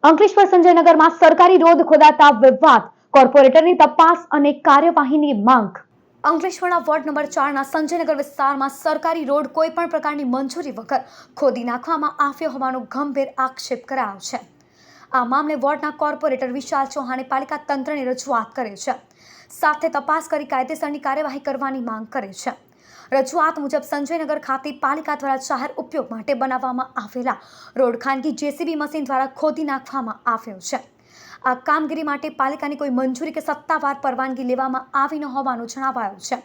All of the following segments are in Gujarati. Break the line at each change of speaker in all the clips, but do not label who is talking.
અંકલેશ્વર સંજયનગરમાં સરકારી રોડ ખોદાતા વિવાદ, કોર્પોરેટરની તપાસ અને કાર્યવાહીની માંગ। અંકલેશ્વરના વોર્ડ નંબર 4ના સંજયનગર વિસ્તારમાં સરકારી રોડ કોઈ પણ પ્રકારની મંજૂરી વગર ખોદી નાખવામાં આવ્યો હોવાનો ગંભીર આક્ષેપ કરાયો છે। આ મામલે વોર્ડના કોર્પોરેટર વિશાલ ચૌહાણે પાલિકા તંત્રને રજૂઆત કરી છે, સાથે તપાસ કરી કાયદેસરની કાર્યવાહી કરવાની માંગ કરી છે। રજૂઆત મુજબ સંજયનગર ખાતે પાલિકા દ્વારા જાહેર ઉપયોગ માટે બનાવવામાં આવેલા રોડ ખાનગી જેસીબી મશીન દ્વારા ખોદી નાખવામાં આવ્યો છે। આ કામગીરી માટે પાલિકાની કોઈ મંજૂરી કે સત્તાવાર પરવાનગી લેવામાં આવી ન હોવાનું જણાવાયું છે।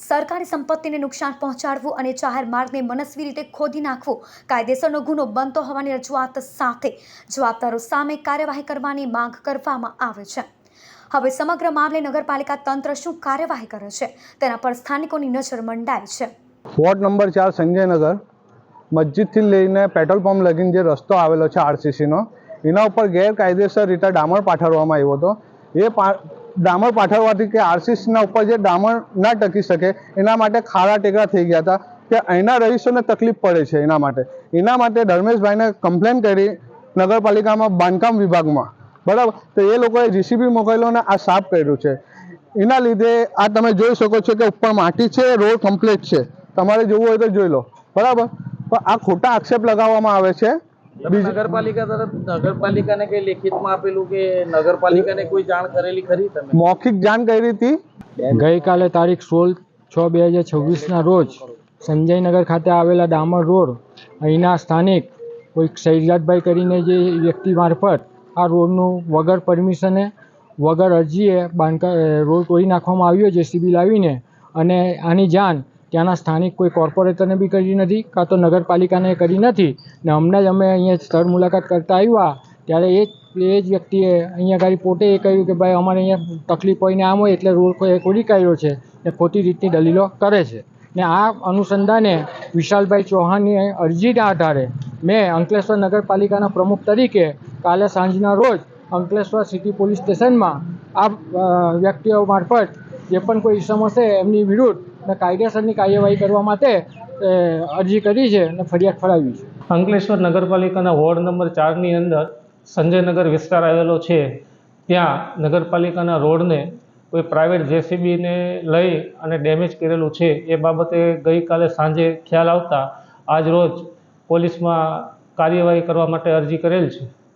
સરકારી સંપત્તિને નુકસાન પહોંચાડવું અને જાહેર માર્ગને મનસ્વી રીતે ખોદી નાખવું કાયદેસરનો ગુનો બનતો હોવાની રજૂઆત સાથે જવાબદારો સામે કાર્યવાહી કરવાની માંગ કરવામાં આવે છે। હવે સમગ્ર મામલે નગરપાલિકા તંત્ર શું કાર્યવાહી કરે છે તેના પર સ્થાનિકોની નજર મંડાઈ છે।
વોર્ડ નંબર 4 સંજયનગર મસ્જિદથી લઈને પેટ્રોલ પંપ લગીને જે રસ્તો આવેલો છે આરસીસીનો, એના ઉપર ગેરકાયદેસર રીતે ડામર પાથરવામાં આવ્યો હતો। એ ડામર પાથરવાથી કે આરસીસીના ઉપર જે ડામર ના ટકી શકે એના માટે ખાડા ટેકરા થઈ ગયા હતા કે અહીંના રહીશોને તકલીફ પડે છે। એના માટે ધર્મેશભાઈને કમ્પ્લેન કરી નગરપાલિકામાં બાંધકામ વિભાગમાં, બરાબર, તો એ લોકોએ જીસીબી મોકલ્યો અને આ સાફ કર્યું છે। એના લીધે આ તમે જોઈ શકો છો કે ઉપર માટી છે, રોડ કમ્પ્લીટ છે, તમારે જોવું હોય તો જોઈ લો, બરાબર। પણ આ ખોટા આક્ષેપ લગાવવામાં આવે છે।
નગરપાલિકા તરફ નગરપાલિકાને કઈ લેખિતમાં આપેલું કે નગરપાલિકાને કોઈ જાણ કરેલી ખરી? તમે
મૌખિક જાણ કરી હતી।
ગઈકાલે તારીખ 16/6/2026ના રોજ સંજયનગર ખાતે આવેલા ડામર રોડ અહીંના સ્થાનિક કોઈ શૈજાદભાઈ કરીને જે વ્યક્તિ મારફત આ રોડનું વગર પરમિશને વગર અરજીએ રોડ તોડી નાખવામાં આવ્યો જેસીબી લાવીને, અને આની જાણ ત્યાંના સ્થાનિક કોઈ કોર્પોરેટરને બી કરી નથી, કાં તો નગરપાલિકાને કરી નથી। ને હમણાં જ અમે અહીંયા સ્થળ મુલાકાત કરતા આવ્યા ત્યારે એ જ વ્યક્તિએ અહીંયા ગાડી પોતે એ કહ્યું કે ભાઈ અમારે અહીંયા તકલીફ હોય ને આમ હોય એટલે રોડ ખોદી કાઢ્યો છે ને ખોટી રીતની દલીલો કરે છે। ને આ અનુસંધાને વિશાલભાઈ ચૌહાણની અરજીના આધારે મેં અંકલેશ્વર નગરપાલિકાના પ્રમુખ તરીકે કાલે સાંજના રોજ અંકલેશ્વર સિટી પોલીસ સ્ટેશનમાં આ વ્યક્તિઓ મારફત જે પણ કોઈ ઇસમો છે એમની વિરુદ્ધ કાયદેસરની કાર્યવાહી કરવા માટે અરજી કરી છે અને ફરિયાદ ફરાવી છે।
અંકલેશ્વર નગરપાલિકાના વોર્ડ નંબર 4ની અંદર સંજયનગર વિસ્તાર આવેલો છે, ત્યાં નગરપાલિકાના રોડને કોઈ પ્રાઇવેટ જેસીબીને લઈ અને ડેમેજ કરેલું છે। એ બાબતે ગઈકાલે સાંજે ખ્યાલ આવતા આજ રોજ પોલીસમાં કાર્યવાહી કરવા માટે અરજી કરેલ છે।